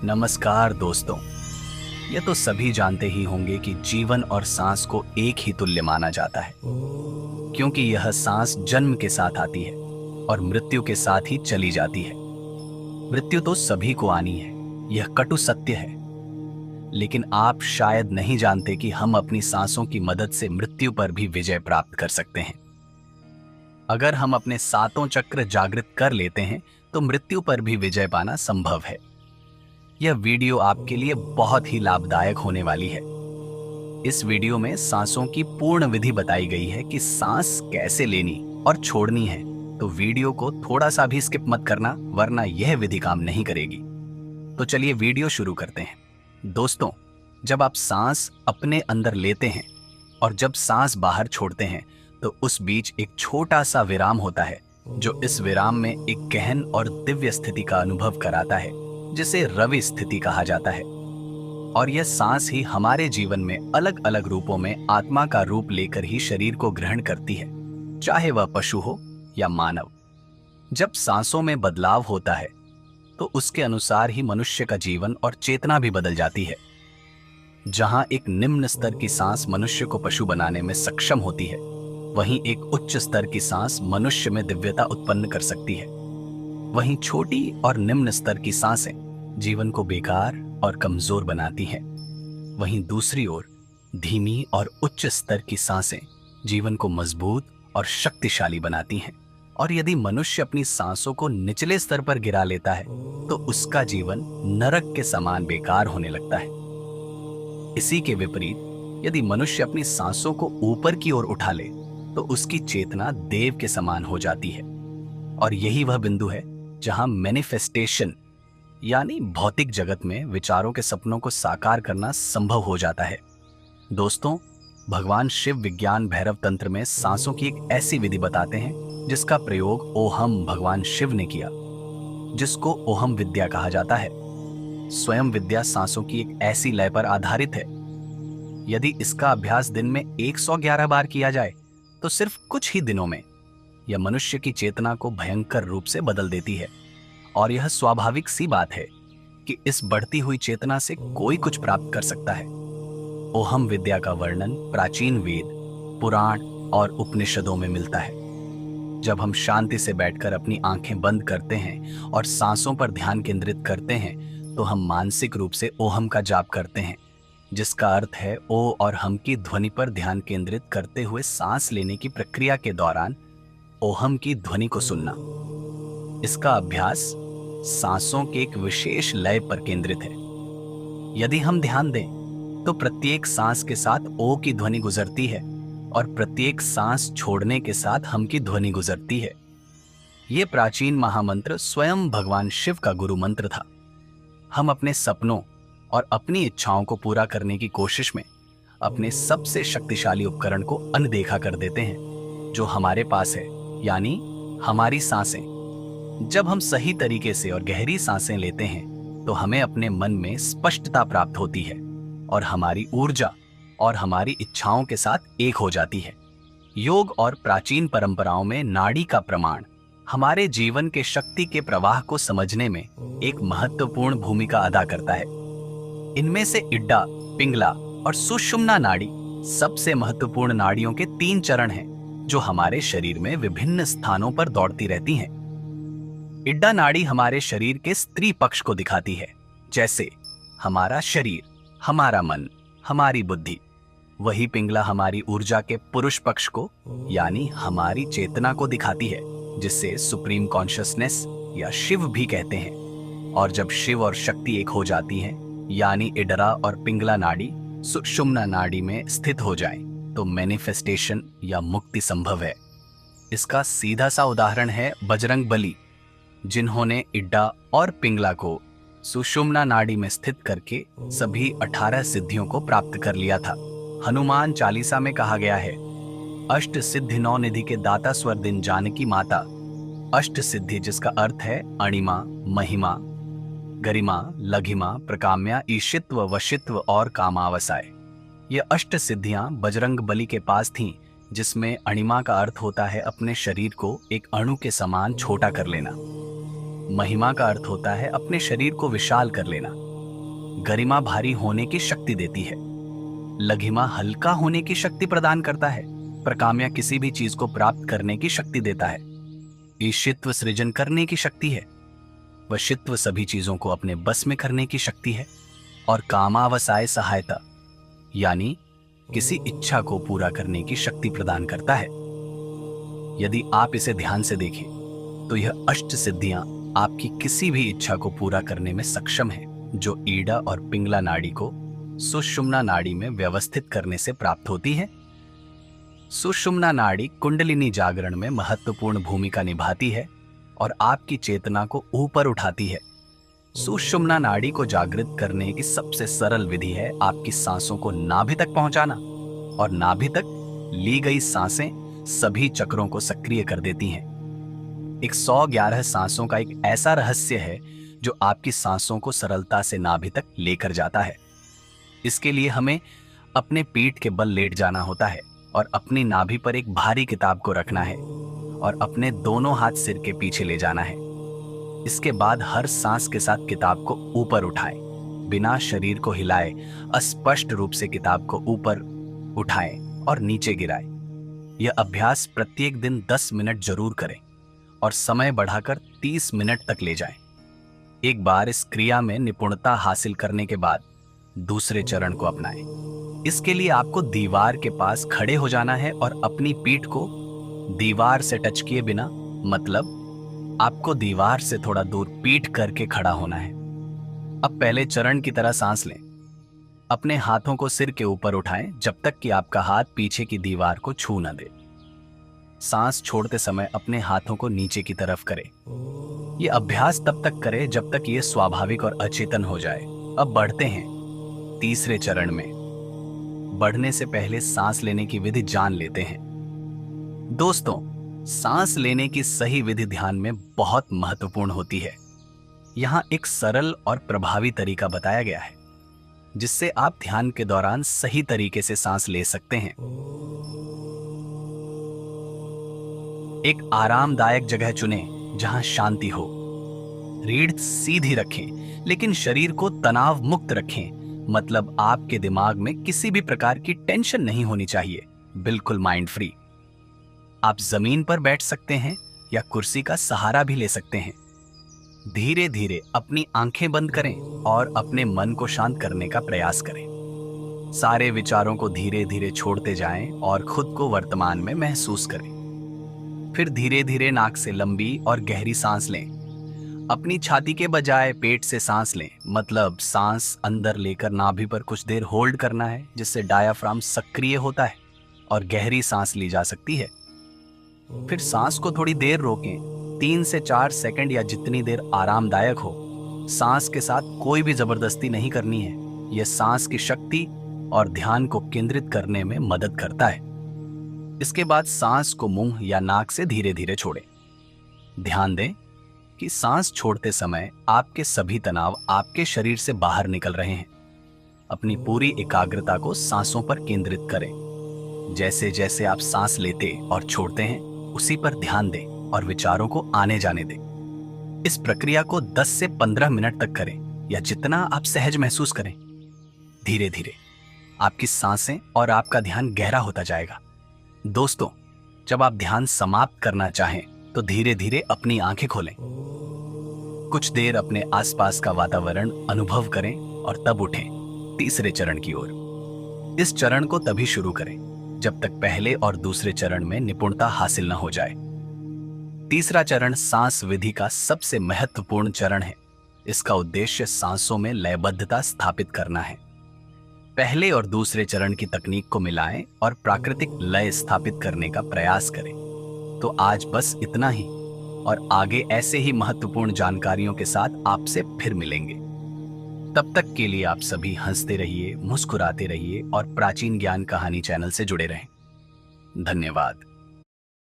नमस्कार दोस्तों। ये तो सभी जानते ही होंगे कि जीवन और सांस को एक ही तुल्य माना जाता है, क्योंकि यह सांस जन्म के साथ आती है और मृत्यु के साथ ही चली जाती है। मृत्यु तो सभी को आनी है, यह कटु सत्य है। लेकिन आप शायद नहीं जानते कि हम अपनी सांसों की मदद से मृत्यु पर भी विजय प्राप्त कर सकते हैं। अगर हम अपने सातों चक्र जागृत कर लेते हैं तो मृत्यु पर भी विजय पाना संभव है। यह वीडियो आपके लिए बहुत ही लाभदायक होने वाली है। इस वीडियो में सांसों की पूर्ण विधि बताई गई है कि सांस कैसे लेनी और छोड़नी है, तो वीडियो को थोड़ा सा भी स्किप मत करना, वरना यह विधि काम नहीं करेगी। तो चलिए वीडियो शुरू करते हैं। दोस्तों, जब आप सांस अपने अंदर लेते हैं और जब सांस बाहर छोड़ते हैं तो उस बीच एक छोटा सा विराम होता है, जो इस विराम में एक गहन और दिव्य स्थिति का अनुभव कराता है, जिसे रवि स्थिति कहा जाता है। और यह सांस ही हमारे जीवन में अलग अलग रूपों में आत्मा का रूप लेकर ही शरीर को ग्रहण करती है, चाहे वह पशु हो या मानव। जब सांसों में बदलाव होता है तो उसके अनुसार ही मनुष्य का जीवन और चेतना भी बदल जाती है। जहां एक निम्न स्तर की सांस मनुष्य को पशु बनाने में सक्षम होती है, वहीं एक उच्च स्तर की सांस मनुष्य में दिव्यता उत्पन्न कर सकती है। वहीं छोटी और निम्न स्तर की सांसें जीवन को बेकार और कमजोर बनाती हैं। वहीं दूसरी ओर धीमी और उच्च स्तर की सांसें जीवन को मजबूत और शक्तिशाली बनाती हैं। और यदि मनुष्य अपनी सांसों को निचले स्तर पर गिरा लेता है तो उसका जीवन नरक के समान बेकार होने लगता है। इसी के विपरीत यदि मनुष्य अपनी सांसों को ऊपर की ओर उठा ले तो उसकी चेतना देव के समान हो जाती है। और यही वह बिंदु है जहां मैनिफेस्टेशन यानी भौतिक जगत में विचारों के सपनों को साकार करना संभव हो जाता है। दोस्तों, भगवान शिव विज्ञान भैरव तंत्र में सांसों की एक ऐसी विधि बताते हैं जिसका प्रयोग ओहम भगवान शिव ने किया, जिसको ओहम विद्या कहा जाता है। स्वयं विद्या सांसों की एक ऐसी लय पर आधारित है। यदि इसका अभ्यास दिन में 111 बार किया जाए तो सिर्फ कुछ ही दिनों में यह मनुष्य की चेतना को भयंकर रूप से बदल देती है। और यह स्वाभाविक सी बात है कि इस बढ़ती हुई चेतना से कोई कुछ प्राप्त कर सकता है। ओहम विद्या का वर्णन प्राचीन वेद, पुराण और उपनिषदों में मिलता है। जब हम शांति से बैठकर अपनी आंखें बंद करते हैं और सांसों पर ध्यान केंद्रित करते हैं तो हम मानसिक रूप से ओहम का जाप करते हैं, जिसका अर्थ है ओ और हम की ध्वनि पर ध्यान केंद्रित करते हुए सांस लेने की प्रक्रिया के दौरान ओहम की ध्वनि को सुनना। इसका अभ्यास सांसों के एक विशेष लय पर केंद्रित है। यदि हम ध्यान दें तो प्रत्येक सांस के साथ ओ की ध्वनि गुजरती है और प्रत्येक सांस छोड़ने के साथ हम की ध्वनि गुजरती है। यह प्राचीन महामंत्र स्वयं भगवान शिव का गुरु मंत्र था। हम अपने सपनों और अपनी इच्छाओं को पूरा करने की कोशिश में अपने सबसे शक्तिशाली उपकरण को अनदेखा कर देते हैं जो हमारे पास है, यानी हमारी सांसें। जब हम सही तरीके से और गहरी सांसें लेते हैं तो हमें अपने मन में स्पष्टता प्राप्त होती है और हमारी ऊर्जा और हमारी इच्छाओं के साथ एक हो जाती है। योग और प्राचीन परंपराओं में नाड़ी का प्रमाण हमारे जीवन के शक्ति के प्रवाह को समझने में एक महत्वपूर्ण भूमिका अदा करता है। इनमें से इड्डा, पिंगला और सुषुम्ना नाड़ी सबसे महत्वपूर्ण नाड़ियों के 3 चरण हैं जो हमारे शरीर में विभिन्न स्थानों पर दौड़ती रहती हैं। इड्डा नाड़ी हमारे शरीर के स्त्री पक्ष को दिखाती है, जैसे हमारा शरीर, हमारा मन, हमारी बुद्धि। वही पिंगला हमारी ऊर्जा के पुरुष पक्ष को यानी हमारी चेतना को दिखाती है, जिसे सुप्रीम कॉन्शियसनेस या शिव भी कहते हैं। और जब शिव और शक्ति एक हो जाती हैं, यानी इडरा और पिंगला नाड़ी सुषुम्ना नाड़ी में स्थित हो जाएं, तो मैनिफेस्टेशन या मुक्ति संभव है। इसका सीधा सा उदाहरण है बजरंग बली, जिन्होंने इड्डा और पिंगला को सुषुम्ना नाड़ी में स्थित करके सभी 18 सिद्धियों को प्राप्त कर लिया था। हनुमान चालीसा में कहा गया है, अष्ट सिद्धि 9 निधि के दाता स्वर दिन जानकी माता। अष्ट सिद्धि जिसका अर्थ है अणिमा, महिमा, गरिमा, लघिमा, प्रकाम्या, ईशित्व, वशित्व और कामावसाय। ये अष्ट सिद्धियां बजरंग बली के पास थीं, जिसमें अणिमा का अर्थ होता है अपने शरीर को एक अणु के समान छोटा कर लेना। महिमा का अर्थ होता है अपने शरीर को विशाल कर लेना, गरिमा भारी होने की शक्ति देती है। लघिमा हल्का होने की शक्ति प्रदान करता है। प्रकाम्या किसी भी चीज को प्राप्त करने की शक्ति देता है। ईशित्व सृजन करने की शक्ति है। वशित्व सभी चीजों को अपने बस में करने की शक्ति है। और कामावसाय सहायता यानी किसी इच्छा को पूरा करने की शक्ति प्रदान करता है। यदि आप इसे ध्यान से देखें तो यह अष्ट सिद्धियां आपकी किसी भी इच्छा को पूरा करने में सक्षम है, जो ईड़ा और पिंगला नाड़ी को सुषुम्ना नाड़ी में व्यवस्थित करने से प्राप्त होती है। सुषुम्ना नाड़ी कुंडलिनी जागरण में महत्वपूर्ण भूमिका निभाती है और आपकी चेतना को ऊपर उठाती है। सुषुम्ना नाड़ी को जागृत करने की सबसे सरल विधि है आपकी सांसों को नाभि तक पहुंचाना, और नाभि तक ली गई सांसें सभी चक्रों को सक्रिय कर देती हैं। 111 सांसों का एक ऐसा रहस्य है जो आपकी सांसों को सरलता से नाभि तक लेकर जाता है। इसके लिए हमें अपने पीठ के बल लेट जाना होता है और अपनी नाभि पर एक भारी किताब को रखना है और अपने दोनों हाथ सिर के पीछे ले जाना है। इसके बाद हर सांस के साथ किताब को ऊपर उठाएं, बिना शरीर को हिलाए अस्पष्ट रूप से किताब को ऊपर उठाएं और नीचे गिराएं। यह अभ्यास प्रत्येक दिन 10 मिनट जरूर करें और समय बढ़ाकर 30 मिनट तक ले जाएं। एक बार इस क्रिया में निपुणता हासिल करने के बाद दूसरे चरण को अपनाएं। इसके लिए आपको दीवार के पास खड़े हो जाना है और अपनी पीठ को दीवार से टच किए बिना, मतलब आपको दीवार से थोड़ा दूर पीठ करके खड़ा होना है। अब पहले चरण की तरह सांस लें। अपने हाथों को सिर के ऊपर उठाएं जब तक कि आपका हाथ पीछे की दीवार को छू न दे। सांस छोड़ते समय अपने हाथों को नीचे की तरफ करें। यह अभ्यास तब तक करें जब तक यह स्वाभाविक और अचेतन हो जाए। अब बढ़ते हैं तीसरे चरण में। बढ़ने से पहले सांस लेने की विधि जान लेते हैं। दोस्तों, सांस लेने की सही विधि ध्यान में बहुत महत्वपूर्ण होती है। यहां एक सरल और प्रभावी तरीका बताया गया है जिससे आप ध्यान के दौरान सही तरीके से सांस ले सकते हैं। एक आरामदायक जगह चुनें जहां शांति हो। रीढ़ सीधी रखें लेकिन शरीर को तनाव मुक्त रखें, मतलब आपके दिमाग में किसी भी प्रकार की टेंशन नहीं होनी चाहिए, बिल्कुल माइंड फ्री। आप जमीन पर बैठ सकते हैं या कुर्सी का सहारा भी ले सकते हैं। धीरे धीरे अपनी आंखें बंद करें और अपने मन को शांत करने का प्रयास करें। सारे विचारों को धीरे धीरे छोड़ते जाएं और खुद को वर्तमान में महसूस करें। फिर धीरे धीरे नाक से लंबी और गहरी सांस लें। अपनी छाती के बजाय पेट से सांस लें, मतलब सांस अंदर लेकर नाभि पर कुछ देर होल्ड करना है, जिससे डायाफ्राम सक्रिय होता है और गहरी सांस ली जा सकती है। फिर सांस को थोड़ी देर रोकें, 3 से 4 सेकंड या जितनी देर आरामदायक हो। सांस के साथ कोई भी जबरदस्ती नहीं करनी है। यह सांस की शक्ति और ध्यान को केंद्रित करने में मदद करता है। इसके बाद सांस को मुंह या नाक से धीरे धीरे छोड़ें। ध्यान दें कि सांस छोड़ते समय आपके सभी तनाव आपके शरीर से बाहर निकल रहे हैं। अपनी पूरी एकाग्रता को सांसों पर केंद्रित करें। जैसे जैसे आप सांस लेते और छोड़ते हैं, उसी पर ध्यान दें और विचारों को आने जाने दें। इस प्रक्रिया को 10 से 15 मिनट तक करें या जितना आप सहज महसूस करें। धीरे धीरे आपकी सांसें और आपका ध्यान गहरा होता जाएगा। दोस्तों, जब आप ध्यान समाप्त करना चाहें तो धीरे धीरे अपनी आंखें खोलें। कुछ देर अपने आसपास का वातावरण अनुभव करें और तब उठें तीसरे चरण की ओर। इस चरण को तभी शुरू करें जब तक पहले और दूसरे चरण में निपुणता हासिल न हो जाए। तीसरा चरण सांस विधि का सबसे महत्वपूर्ण चरण है। इसका उद्देश्य सांसों में लयबद्धता स्थापित करना है। पहले और दूसरे चरण की तकनीक को मिलाएं और प्राकृतिक लय स्थापित करने का प्रयास करें। तो आज बस इतना ही, और आगे ऐसे ही महत्वपूर्ण जानकारियों के साथ आपसे फिर मिलेंगे। तब तक के लिए आप सभी हंसते रहिए, मुस्कुराते रहिए और प्राचीन ज्ञान कहानी चैनल से जुड़े रहें। धन्यवाद।